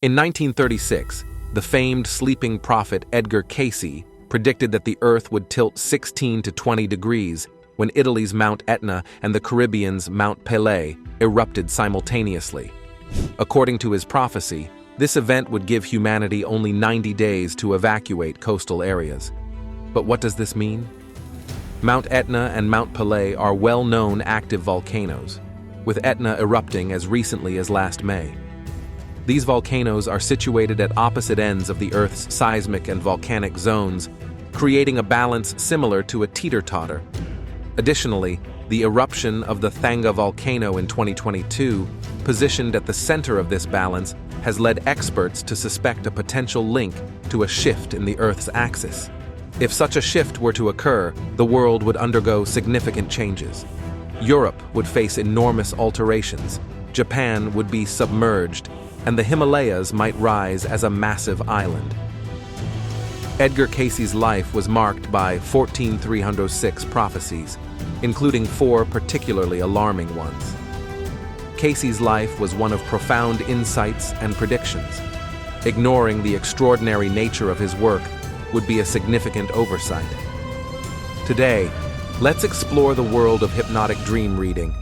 In 1936, the famed sleeping prophet Edgar Cayce predicted that the Earth would tilt 16 to 20 degrees when Italy's Mount Etna and the Caribbean's Mount Pelée erupted simultaneously. According to his prophecy, this event would give humanity only 90 days to evacuate coastal areas. But what does this mean? Mount Etna and Mount Pelée are well-known active volcanoes, with Etna erupting as recently as last May. These volcanoes are situated at opposite ends of the Earth's seismic and volcanic zones, creating a balance similar to a teeter-totter. Additionally, the eruption of the Thanga volcano in 2022, positioned at the center of this balance, has led experts to suspect a potential link to a shift in the Earth's axis. If such a shift were to occur, the world would undergo significant changes. Europe would face enormous alterations, Japan would be submerged, and the Himalayas might rise as a massive island. Edgar Cayce's life was marked by 14,306 prophecies, including 4 particularly alarming ones. Cayce's life was one of profound insights and predictions. Ignoring the extraordinary nature of his work would be a significant oversight. Today, let's explore the world of hypnotic dream reading,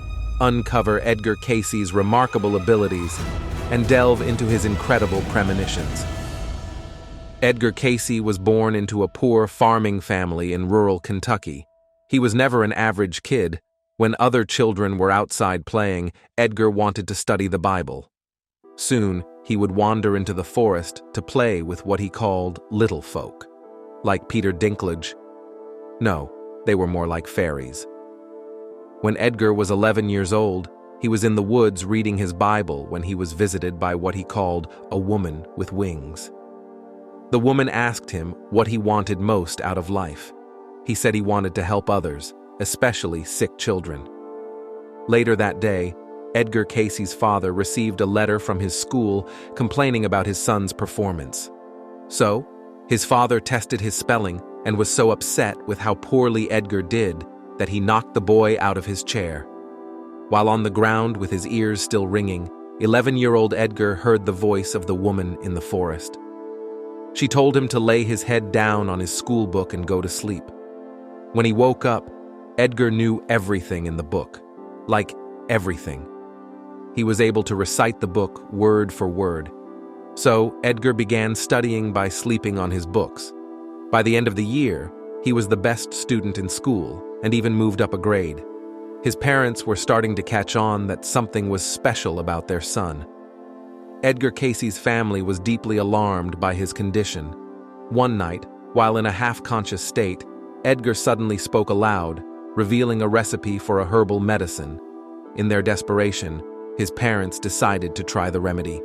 uncover Edgar Cayce's remarkable abilities, and delve into his incredible premonitions. Edgar Cayce was born into a poor farming family in rural Kentucky. He was never an average kid. When other children were outside playing, Edgar wanted to study the Bible. Soon, he would wander into the forest to play with what he called little folk. Like Peter Dinklage. No, they were more like fairies. When Edgar was 11 years old, he was in the woods reading his Bible when he was visited by what he called a woman with wings. The woman asked him what he wanted most out of life. He said he wanted to help others, especially sick children. Later that day, Edgar Cayce's father received a letter from his school complaining about his son's performance. So, his father tested his spelling and was so upset with how poorly Edgar did that he knocked the boy out of his chair. While on the ground with his ears still ringing, 11-year-old Edgar heard the voice of the woman in the forest. She told him to lay his head down on his school book and go to sleep. When he woke up, Edgar knew everything in the book, like everything. He was able to recite the book word for word. So, Edgar began studying by sleeping on his books. By the end of the year, he was the best student in school and even moved up a grade. His parents were starting to catch on that something was special about their son. Edgar Cayce's family was deeply alarmed by his condition. One night, while in a half-conscious state, Edgar suddenly spoke aloud, revealing a recipe for a herbal medicine. In their desperation, his parents decided to try the remedy.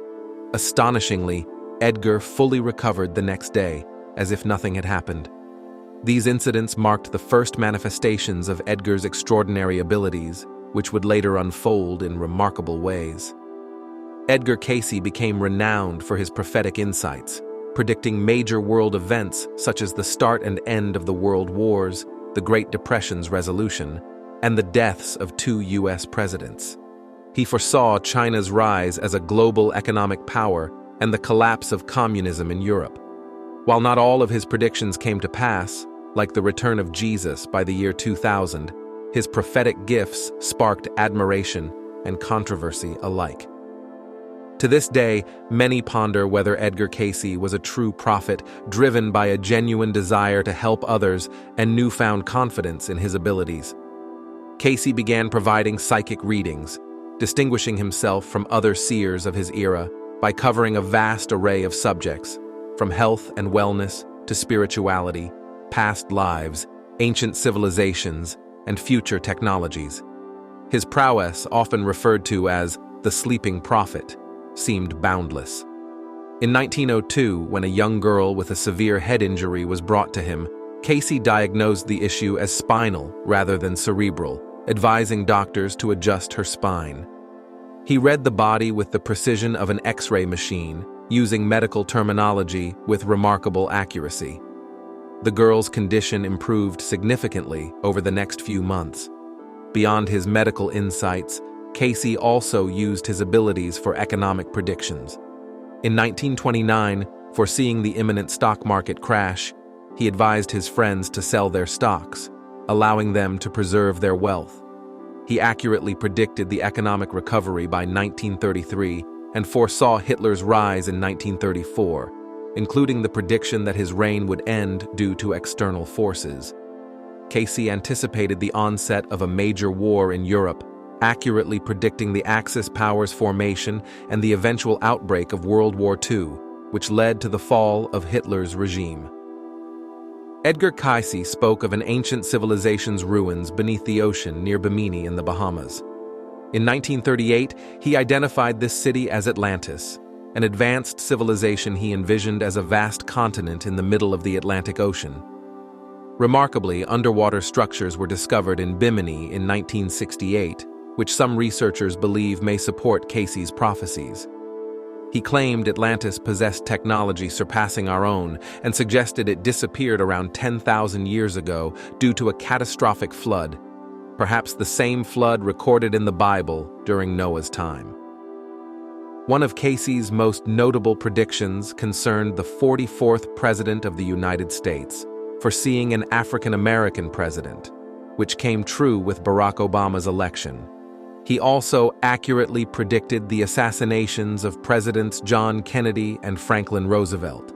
Astonishingly, Edgar fully recovered the next day, as if nothing had happened. These incidents marked the first manifestations of Edgar's extraordinary abilities, which would later unfold in remarkable ways. Edgar Cayce became renowned for his prophetic insights, predicting major world events such as the start and end of the World Wars, the Great Depression's resolution, and the deaths of 2 U.S. presidents. He foresaw China's rise as a global economic power and the collapse of communism in Europe. While not all of his predictions came to pass, like the return of Jesus by the year 2000, his prophetic gifts sparked admiration and controversy alike. To this day, many ponder whether Edgar Cayce was a true prophet driven by a genuine desire to help others and newfound confidence in his abilities. Cayce began providing psychic readings, distinguishing himself from other seers of his era by covering a vast array of subjects, from health and wellness to spirituality, past lives, ancient civilizations, and future technologies. His prowess, often referred to as the sleeping prophet, seemed boundless. In 1902, when a young girl with a severe head injury was brought to him, Cayce diagnosed the issue as spinal rather than cerebral, advising doctors to adjust her spine. He read the body with the precision of an X-ray machine, using medical terminology with remarkable accuracy. The girl's condition improved significantly over the next few months. Beyond his medical insights, Cayce also used his abilities for economic predictions. In 1929, foreseeing the imminent stock market crash, he advised his friends to sell their stocks, allowing them to preserve their wealth. He accurately predicted the economic recovery by 1933 and foresaw Hitler's rise in 1934, including the prediction that his reign would end due to external forces. Cayce anticipated the onset of a major war in Europe, accurately predicting the Axis powers' formation and the eventual outbreak of World War II, which led to the fall of Hitler's regime. Edgar Cayce spoke of an ancient civilization's ruins beneath the ocean near Bimini in the Bahamas. In 1938, he identified this city as Atlantis, an advanced civilization he envisioned as a vast continent in the middle of the Atlantic Ocean. Remarkably, underwater structures were discovered in Bimini in 1968, which some researchers believe may support Cayce's prophecies. He claimed Atlantis possessed technology surpassing our own and suggested it disappeared around 10,000 years ago due to a catastrophic flood, perhaps the same flood recorded in the Bible during Noah's time. One of Cayce's most notable predictions concerned the 44th President of the United States, foreseeing an African-American president, which came true with Barack Obama's election. He also accurately predicted the assassinations of Presidents John Kennedy and Franklin Roosevelt.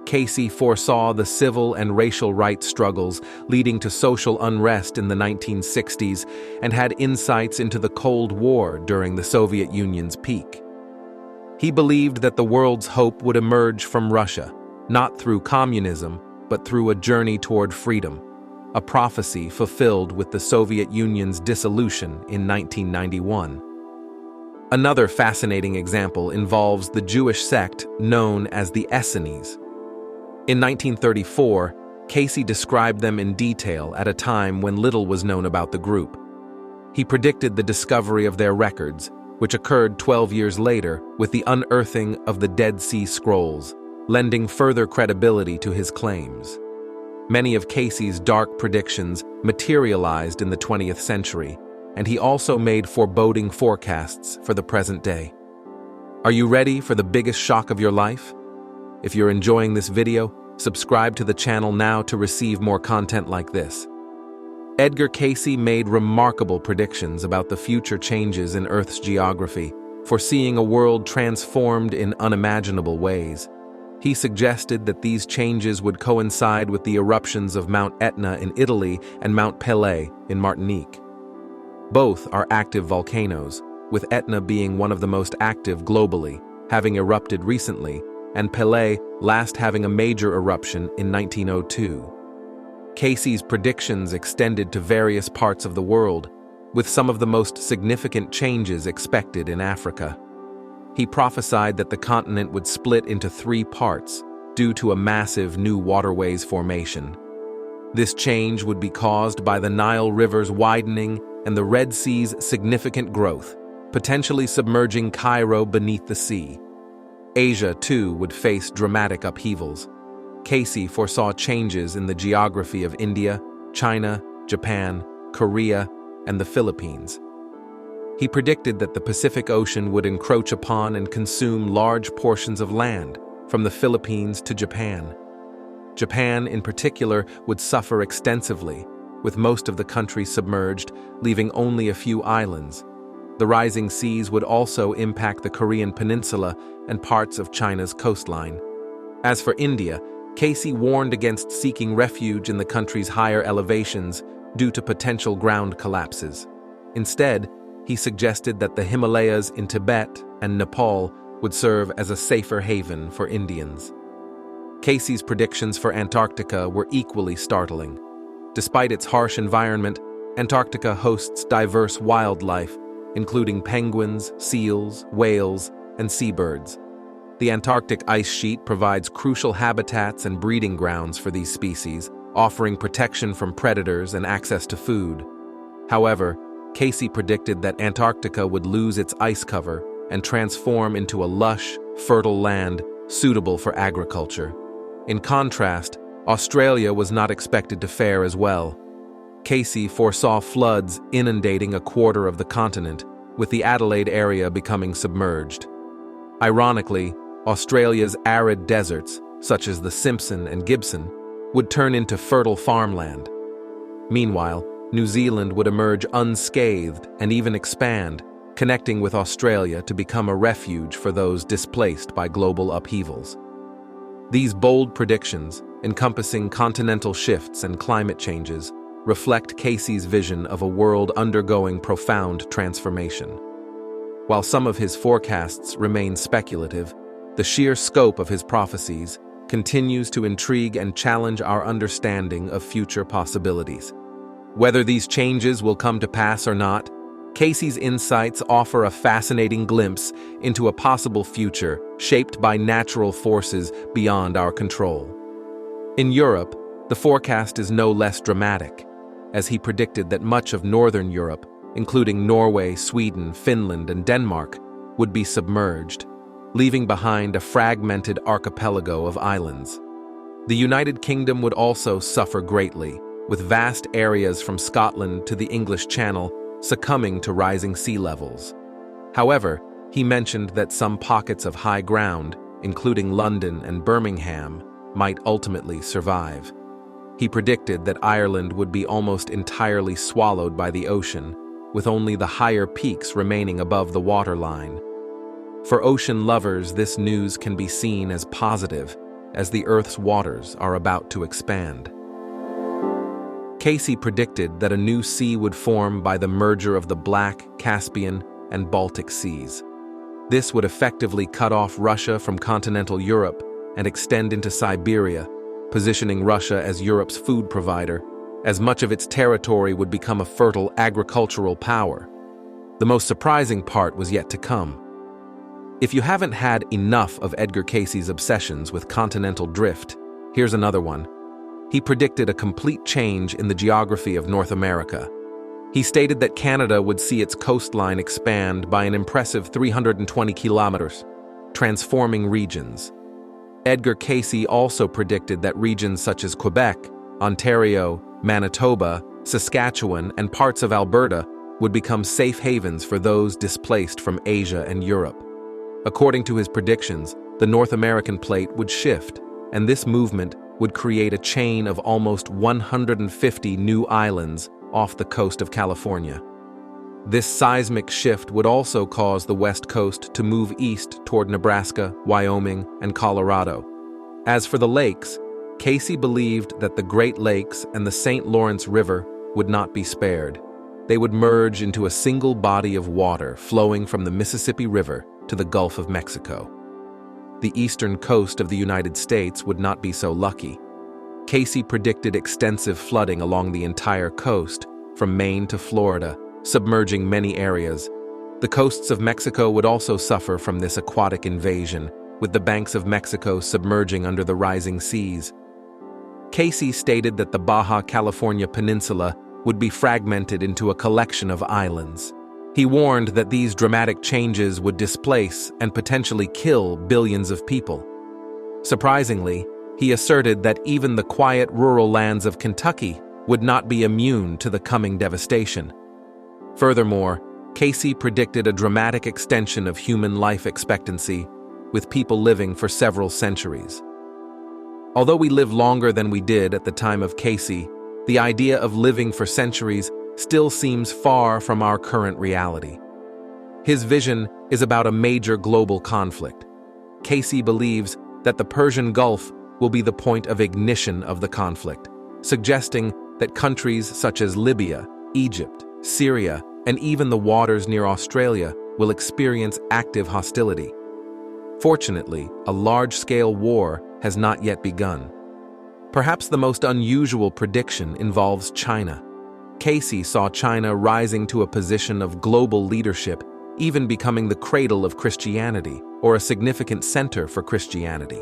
Cayce foresaw the civil and racial rights struggles leading to social unrest in the 1960s and had insights into the Cold War during the Soviet Union's peak. He believed that the world's hope would emerge from Russia, not through communism, but through a journey toward freedom, a prophecy fulfilled with the Soviet Union's dissolution in 1991. Another fascinating example involves the Jewish sect known as the Essenes. In 1934, Cayce described them in detail at a time when little was known about the group. He predicted the discovery of their records, which occurred 12 years later with the unearthing of the Dead Sea Scrolls, lending further credibility to his claims. Many of Cayce's dark predictions materialized in the 20th century, and he also made foreboding forecasts for the present day. Are you ready for the biggest shock of your life? If you're enjoying this video, subscribe to the channel now to receive more content like this. Edgar Cayce made remarkable predictions about the future changes in Earth's geography, foreseeing a world transformed in unimaginable ways. He suggested that these changes would coincide with the eruptions of Mount Etna in Italy and Mount Pelée in Martinique. Both are active volcanoes, with Etna being one of the most active globally, having erupted recently, and Pelée last having a major eruption in 1902. Cayce's predictions extended to various parts of the world, with some of the most significant changes expected in Africa. He prophesied that the continent would split into 3 parts due to a massive new waterways formation. This change would be caused by the Nile River's widening and the Red Sea's significant growth, potentially submerging Cairo beneath the sea. Asia, too, would face dramatic upheavals. Cayce foresaw changes in the geography of India, China, Japan, Korea, and the Philippines. He predicted that the Pacific Ocean would encroach upon and consume large portions of land, from the Philippines to Japan. Japan, in particular, would suffer extensively, with most of the country submerged, leaving only a few islands. The rising seas would also impact the Korean peninsula and parts of China's coastline. As for India, Cayce warned against seeking refuge in the country's higher elevations due to potential ground collapses. Instead, he suggested that the Himalayas in Tibet and Nepal would serve as a safer haven for Indians. Cayce's predictions for Antarctica were equally startling. Despite its harsh environment, Antarctica hosts diverse wildlife, including penguins, seals, whales, and seabirds. The Antarctic ice sheet provides crucial habitats and breeding grounds for these species, offering protection from predators and access to food. However, Cayce predicted that Antarctica would lose its ice cover and transform into a lush, fertile land suitable for agriculture. In contrast, Australia was not expected to fare as well. Cayce foresaw floods inundating a quarter of the continent, with the Adelaide area becoming submerged. Ironically, Australia's arid deserts, such as the Simpson and Gibson, would turn into fertile farmland. Meanwhile, New Zealand would emerge unscathed and even expand, connecting with Australia to become a refuge for those displaced by global upheavals. These bold predictions, encompassing continental shifts and climate changes, reflect Cayce's vision of a world undergoing profound transformation. While some of his forecasts remain speculative, the sheer scope of his prophecies continues to intrigue and challenge our understanding of future possibilities. Whether these changes will come to pass or not, Cayce's insights offer a fascinating glimpse into a possible future shaped by natural forces beyond our control. In Europe, the forecast is no less dramatic, as he predicted that much of northern Europe, including Norway, Sweden, Finland, and Denmark, would be submerged, leaving behind a fragmented archipelago of islands. The United Kingdom would also suffer greatly, with vast areas from Scotland to the English Channel succumbing to rising sea levels. However, he mentioned that some pockets of high ground, including London and Birmingham, might ultimately survive. He predicted that Ireland would be almost entirely swallowed by the ocean, with only the higher peaks remaining above the waterline. For ocean lovers, this news can be seen as positive, as the Earth's waters are about to expand. Cayce predicted that a new sea would form by the merger of the Black, Caspian, and Baltic Seas. This would effectively cut off Russia from continental Europe and extend into Siberia, positioning Russia as Europe's food provider, as much of its territory would become a fertile agricultural power. The most surprising part was yet to come. If you haven't had enough of Edgar Cayce's obsessions with continental drift, here's another one. He predicted a complete change in the geography of North America. He stated that Canada would see its coastline expand by an impressive 320 kilometers, transforming regions. Edgar Cayce also predicted that regions such as Quebec, Ontario, Manitoba, Saskatchewan, and parts of Alberta would become safe havens for those displaced from Asia and Europe. According to his predictions, the North American plate would shift, and this movement would create a chain of almost 150 new islands off the coast of California. This seismic shift would also cause the West Coast to move east toward Nebraska, Wyoming, and Colorado. As for the lakes, Cayce believed that the Great Lakes and the St. Lawrence River would not be spared. They would merge into a single body of water flowing from the Mississippi River to the Gulf of Mexico. The eastern coast of the United States would not be so lucky. Cayce predicted extensive flooding along the entire coast, from Maine to Florida, submerging many areas. The coasts of Mexico would also suffer from this aquatic invasion, with the banks of Mexico submerging under the rising seas. Cayce stated that the Baja California Peninsula would be fragmented into a collection of islands. He warned that these dramatic changes would displace and potentially kill billions of people. Surprisingly, he asserted that even the quiet rural lands of Kentucky would not be immune to the coming devastation. Furthermore, Cayce predicted a dramatic extension of human life expectancy, with people living for several centuries. Although we live longer than we did at the time of Cayce, the idea of living for centuries still seems far from our current reality. His vision is about a major global conflict. Cayce believes that the Persian Gulf will be the point of ignition of the conflict, suggesting that countries such as Libya, Egypt, Syria, and even the waters near Australia will experience active hostility. Fortunately, a large-scale war has not yet begun. Perhaps the most unusual prediction involves China. Cayce saw China rising to a position of global leadership, even becoming the cradle of Christianity, or a significant center for Christianity.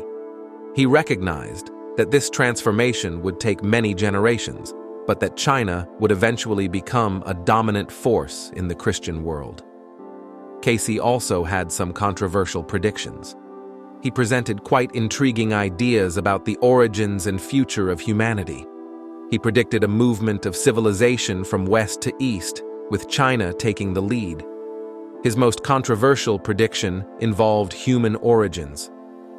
He recognized that this transformation would take many generations, but that China would eventually become a dominant force in the Christian world. Cayce also had some controversial predictions. He presented quite intriguing ideas about the origins and future of humanity. He predicted a movement of civilization from west to east, with China taking the lead. His most controversial prediction involved human origins.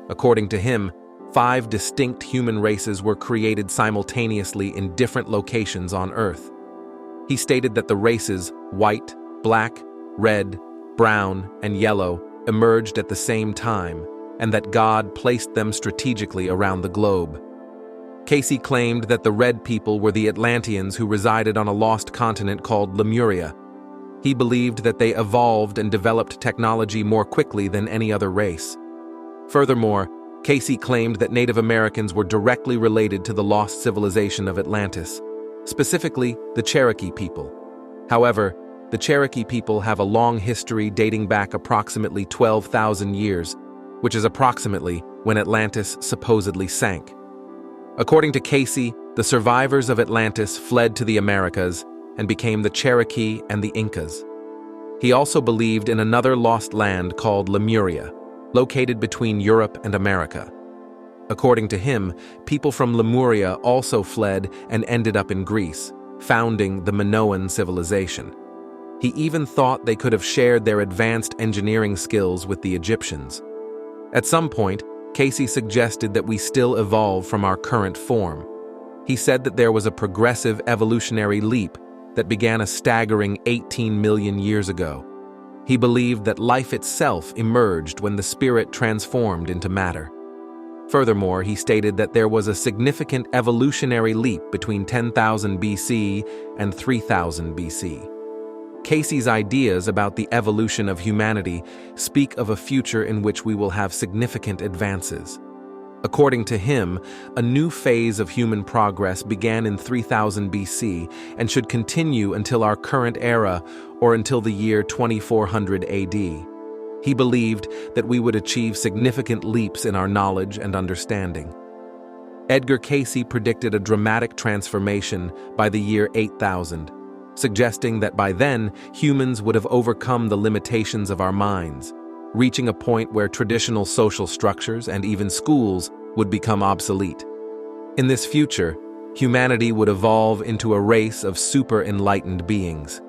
According to him, 5 distinct human races were created simultaneously in different locations on Earth. He stated that the races, white, black, red, brown, and yellow, emerged at the same time, and that God placed them strategically around the globe. Cayce claimed that the red people were the Atlanteans who resided on a lost continent called Lemuria. He believed that they evolved and developed technology more quickly than any other race. Furthermore, Cayce claimed that Native Americans were directly related to the lost civilization of Atlantis, specifically the Cherokee people. However, the Cherokee people have a long history dating back approximately 12,000 years, which is approximately when Atlantis supposedly sank. According to Cayce, the survivors of Atlantis fled to the Americas and became the Cherokee and the Incas. He also believed in another lost land called Lemuria, located between Europe and America. According to him, people from Lemuria also fled and ended up in Greece, founding the Minoan civilization. He even thought they could have shared their advanced engineering skills with the Egyptians. At some point, Cayce suggested that we still evolve from our current form. He said that there was a progressive evolutionary leap that began a staggering 18 million years ago. He believed that life itself emerged when the spirit transformed into matter. Furthermore, he stated that there was a significant evolutionary leap between 10,000 BC and 3000 BC. Cayce's ideas about the evolution of humanity speak of a future in which we will have significant advances. According to him, a new phase of human progress began in 3000 BC and should continue until our current era or until the year 2400 AD. He believed that we would achieve significant leaps in our knowledge and understanding. Edgar Cayce predicted a dramatic transformation by the year 8000. Suggesting that by then, humans would have overcome the limitations of our minds, reaching a point where traditional social structures and even schools would become obsolete. In this future, humanity would evolve into a race of super-enlightened beings.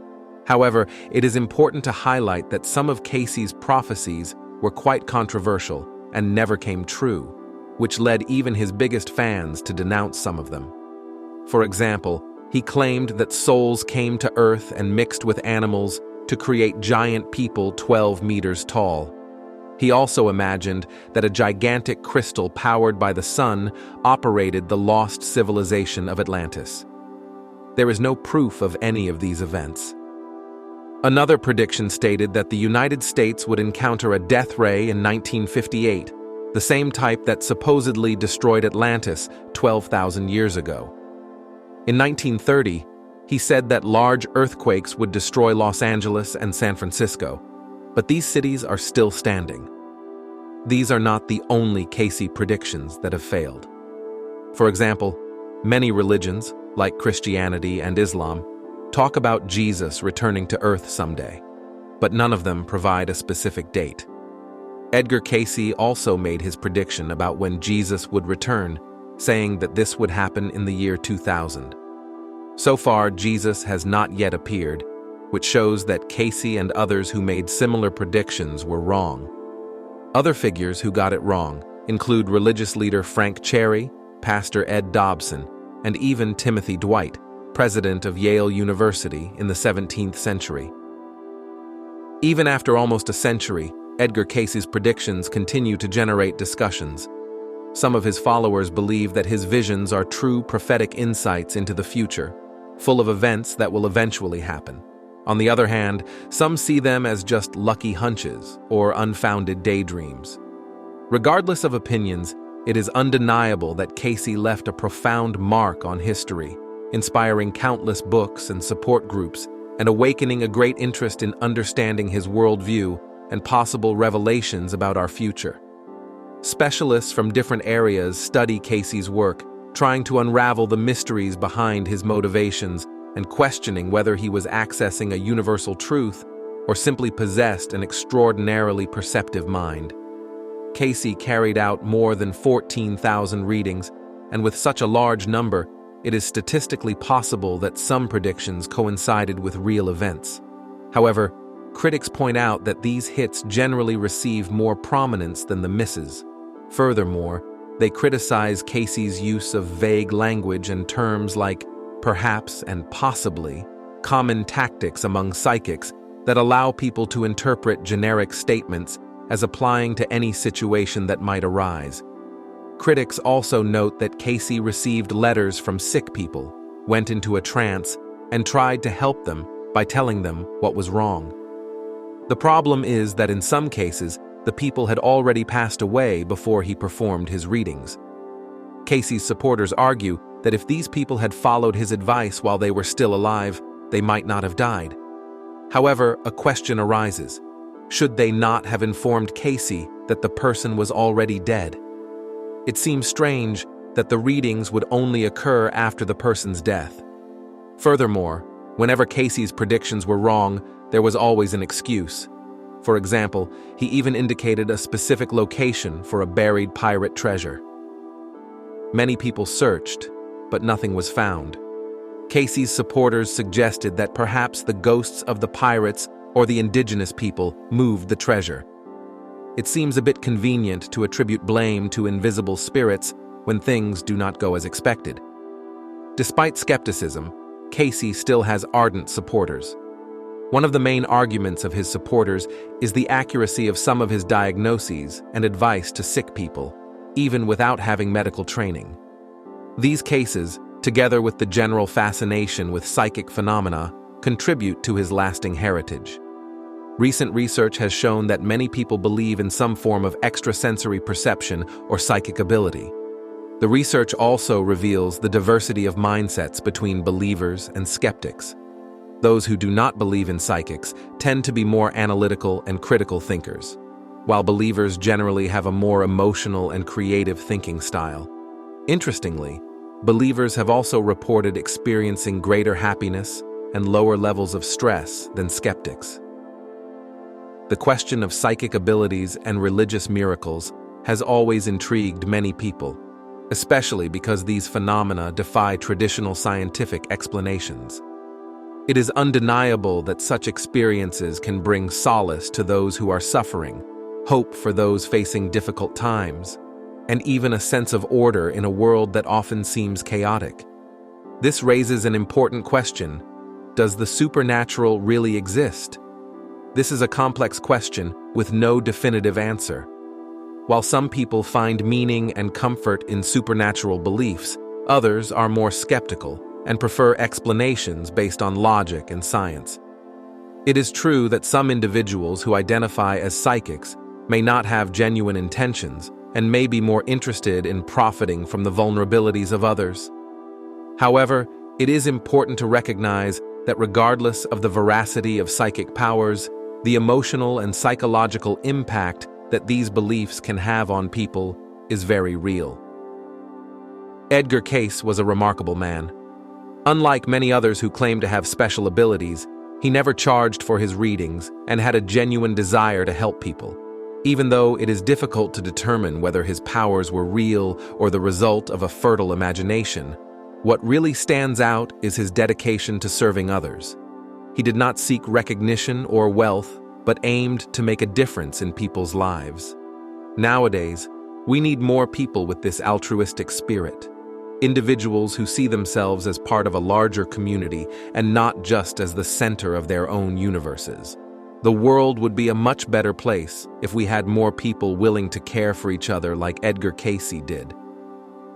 However, it is important to highlight that some of Cayce's prophecies were quite controversial and never came true, which led even his biggest fans to denounce some of them. For example, he claimed that souls came to Earth and mixed with animals to create giant people 12 meters tall. He also imagined that a gigantic crystal powered by the sun operated the lost civilization of Atlantis. There is no proof of any of these events. Another prediction stated that the United States would encounter a death ray in 1958, the same type that supposedly destroyed Atlantis 12,000 years ago. In 1930, he said that large earthquakes would destroy Los Angeles and San Francisco, but these cities are still standing. These are not the only Cayce predictions that have failed. For example, many religions, like Christianity and Islam, talk about Jesus returning to Earth someday, but none of them provide a specific date. Edgar Cayce also made his prediction about when Jesus would return, saying that this would happen in the year 2000. So far, Jesus has not yet appeared, which shows that Cayce and others who made similar predictions were wrong. Other figures who got it wrong include religious leader Frank Cherry, Pastor Ed Dobson, and even Timothy Dwight, president of Yale University in the 17th century. Even after almost a century, Edgar Cayce's predictions continue to generate discussions. Some of his followers believe that his visions are true prophetic insights into the future, full of events that will eventually happen. On the other hand, some see them as just lucky hunches or unfounded daydreams. Regardless of opinions, it is undeniable that Cayce left a profound mark on history, inspiring countless books and support groups, and awakening a great interest in understanding his worldview and possible revelations about our future. Specialists from different areas study Cayce's work, trying to unravel the mysteries behind his motivations and questioning whether he was accessing a universal truth or simply possessed an extraordinarily perceptive mind. Cayce carried out more than 14,000 readings, and with such a large number, it is statistically possible that some predictions coincided with real events. However, critics point out that these hits generally receive more prominence than the misses. Furthermore, they criticize Cayce's use of vague language and terms like perhaps and possibly, common tactics among psychics that allow people to interpret generic statements as applying to any situation that might arise. Critics also note that Cayce received letters from sick people, went into a trance, and tried to help them by telling them what was wrong. The problem is that in some cases, the people had already passed away before he performed his readings. Cayce's supporters argue that if these people had followed his advice while they were still alive, they might not have died. However, a question arises. Should they not have informed Cayce that the person was already dead? It seems strange that the readings would only occur after the person's death. Furthermore, whenever Cayce's predictions were wrong, there was always an excuse. For example, he even indicated a specific location for a buried pirate treasure. Many people searched, but nothing was found. Cayce's supporters suggested that perhaps the ghosts of the pirates or the indigenous people moved the treasure. It seems a bit convenient to attribute blame to invisible spirits when things do not go as expected. Despite skepticism, Cayce still has ardent supporters. One of the main arguments of his supporters is the accuracy of some of his diagnoses and advice to sick people, even without having medical training. These cases, together with the general fascination with psychic phenomena, contribute to his lasting heritage. Recent research has shown that many people believe in some form of extrasensory perception or psychic ability. The research also reveals the diversity of mindsets between believers and skeptics. Those who do not believe in psychics tend to be more analytical and critical thinkers, while believers generally have a more emotional and creative thinking style. Interestingly, believers have also reported experiencing greater happiness and lower levels of stress than skeptics. The question of psychic abilities and religious miracles has always intrigued many people, especially because these phenomena defy traditional scientific explanations. It is undeniable that such experiences can bring solace to those who are suffering, hope for those facing difficult times, and even a sense of order in a world that often seems chaotic. This raises an important question: does the supernatural really exist? This is a complex question with no definitive answer. While some people find meaning and comfort in supernatural beliefs, others are more skeptical and prefer explanations based on logic and science. It is true that some individuals who identify as psychics may not have genuine intentions and may be more interested in profiting from the vulnerabilities of others. However, it is important to recognize that regardless of the veracity of psychic powers, the emotional and psychological impact that these beliefs can have on people is very real. Edgar Cayce was a remarkable man. Unlike many others who claim to have special abilities, he never charged for his readings and had a genuine desire to help people. Even though it is difficult to determine whether his powers were real or the result of a fertile imagination, what really stands out is his dedication to serving others. He did not seek recognition or wealth, but aimed to make a difference in people's lives. Nowadays, we need more people with this altruistic spirit. Individuals who see themselves as part of a larger community and not just as the center of their own universes. The world would be a much better place if we had more people willing to care for each other like Edgar Cayce did.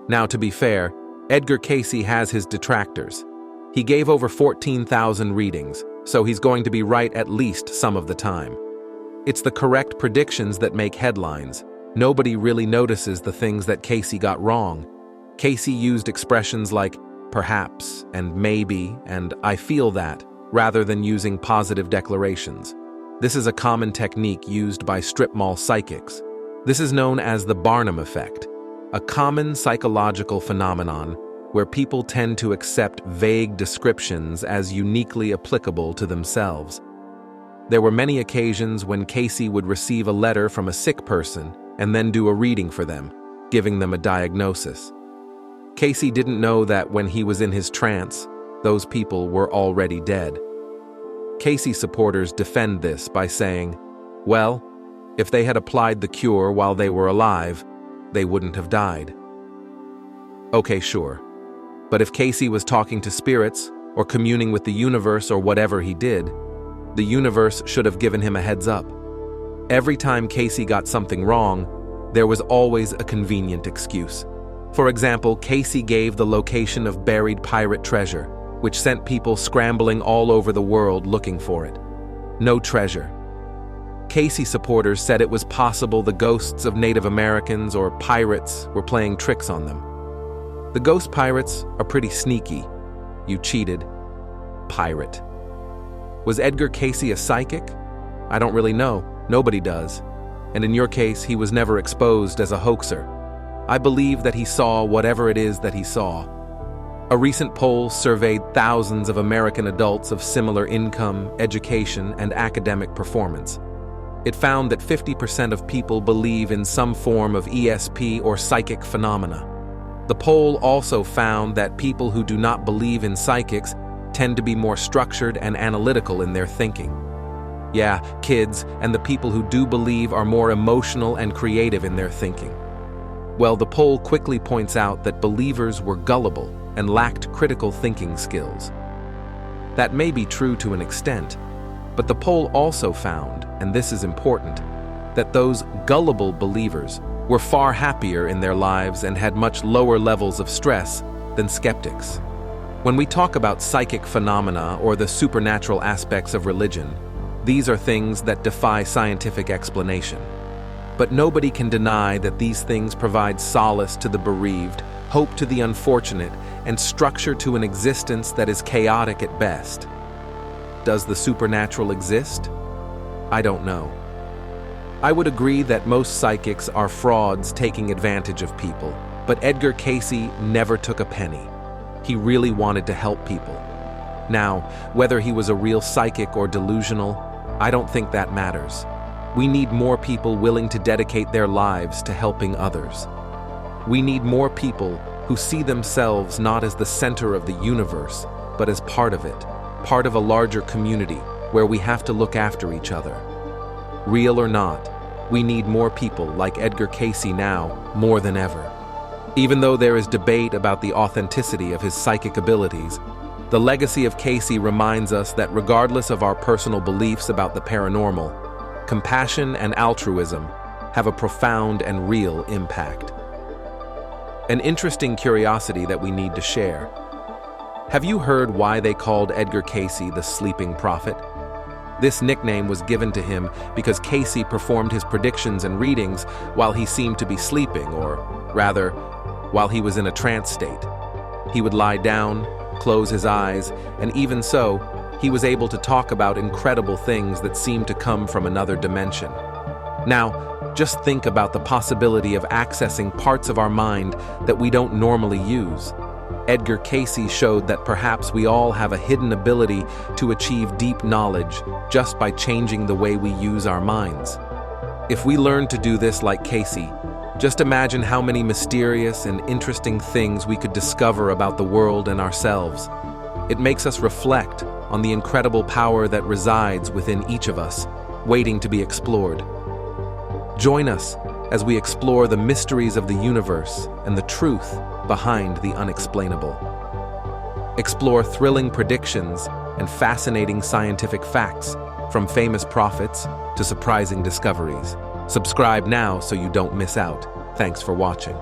Now, to be fair, Edgar Cayce has his detractors. He gave over 14,000 readings, so he's going to be right at least some of the time. It's the correct predictions that make headlines. Nobody really notices the things that Cayce got wrong. Cayce used expressions like perhaps and maybe and I feel that, rather than using positive declarations. This is a common technique used by strip mall psychics. This is known as the Barnum effect, a common psychological phenomenon where people tend to accept vague descriptions as uniquely applicable to themselves. There were many occasions when Cayce would receive a letter from a sick person and then do a reading for them, giving them a diagnosis. Cayce didn't know that when he was in his trance, those people were already dead. Cayce supporters defend this by saying, well, if they had applied the cure while they were alive, they wouldn't have died. Okay, sure. But if Cayce was talking to spirits, or communing with the universe or whatever he did, the universe should have given him a heads up. Every time Cayce got something wrong, there was always a convenient excuse. For example, Cayce gave the location of buried pirate treasure, which sent people scrambling all over the world looking for it. No treasure. Cayce supporters said it was possible the ghosts of Native Americans or pirates were playing tricks on them. The ghost pirates are pretty sneaky. You cheated. Pirate. Was Edgar Cayce a psychic? I don't really know. Nobody does. And in your case, he was never exposed as a hoaxer. I believe that he saw whatever it is that he saw. A recent poll surveyed thousands of American adults of similar income, education, and academic performance. It found that 50% of people believe in some form of ESP or psychic phenomena. The poll also found that people who do not believe in psychics tend to be more structured and analytical in their thinking. Yeah, kids and the people who do believe are more emotional and creative in their thinking. Well, the poll quickly points out that believers were gullible and lacked critical thinking skills. That may be true to an extent, but the poll also found, and this is important, that those gullible believers were far happier in their lives and had much lower levels of stress than skeptics. When we talk about psychic phenomena or the supernatural aspects of religion, these are things that defy scientific explanation. But nobody can deny that these things provide solace to the bereaved, hope to the unfortunate, and structure to an existence that is chaotic at best. Does the supernatural exist? I don't know. I would agree that most psychics are frauds taking advantage of people, but Edgar Cayce never took a penny. He really wanted to help people. Now, whether he was a real psychic or delusional, I don't think that matters. We need more people willing to dedicate their lives to helping others. We need more people who see themselves not as the center of the universe, but as part of it, part of a larger community where we have to look after each other. Real or not, we need more people like Edgar Cayce now more than ever. Even though there is debate about the authenticity of his psychic abilities, the legacy of Cayce reminds us that regardless of our personal beliefs about the paranormal, compassion and altruism have a profound and real impact. An interesting curiosity that we need to share. Have you heard why they called Edgar Cayce the sleeping prophet? This nickname was given to him because Cayce performed his predictions and readings while he seemed to be sleeping, or rather, while he was in a trance state. He would lie down, close his eyes, and even so, he was able to talk about incredible things that seemed to come from another dimension. Now, just think about the possibility of accessing parts of our mind that we don't normally use. Edgar Cayce showed that perhaps we all have a hidden ability to achieve deep knowledge just by changing the way we use our minds. If we learn to do this like Cayce, just imagine how many mysterious and interesting things we could discover about the world and ourselves. It makes us reflect on the incredible power that resides within each of us, waiting to be explored. Join us as we explore the mysteries of the universe and the truth behind the unexplainable. Explore thrilling predictions and fascinating scientific facts, from famous prophets to surprising discoveries. Subscribe now so you don't miss out. Thanks for watching.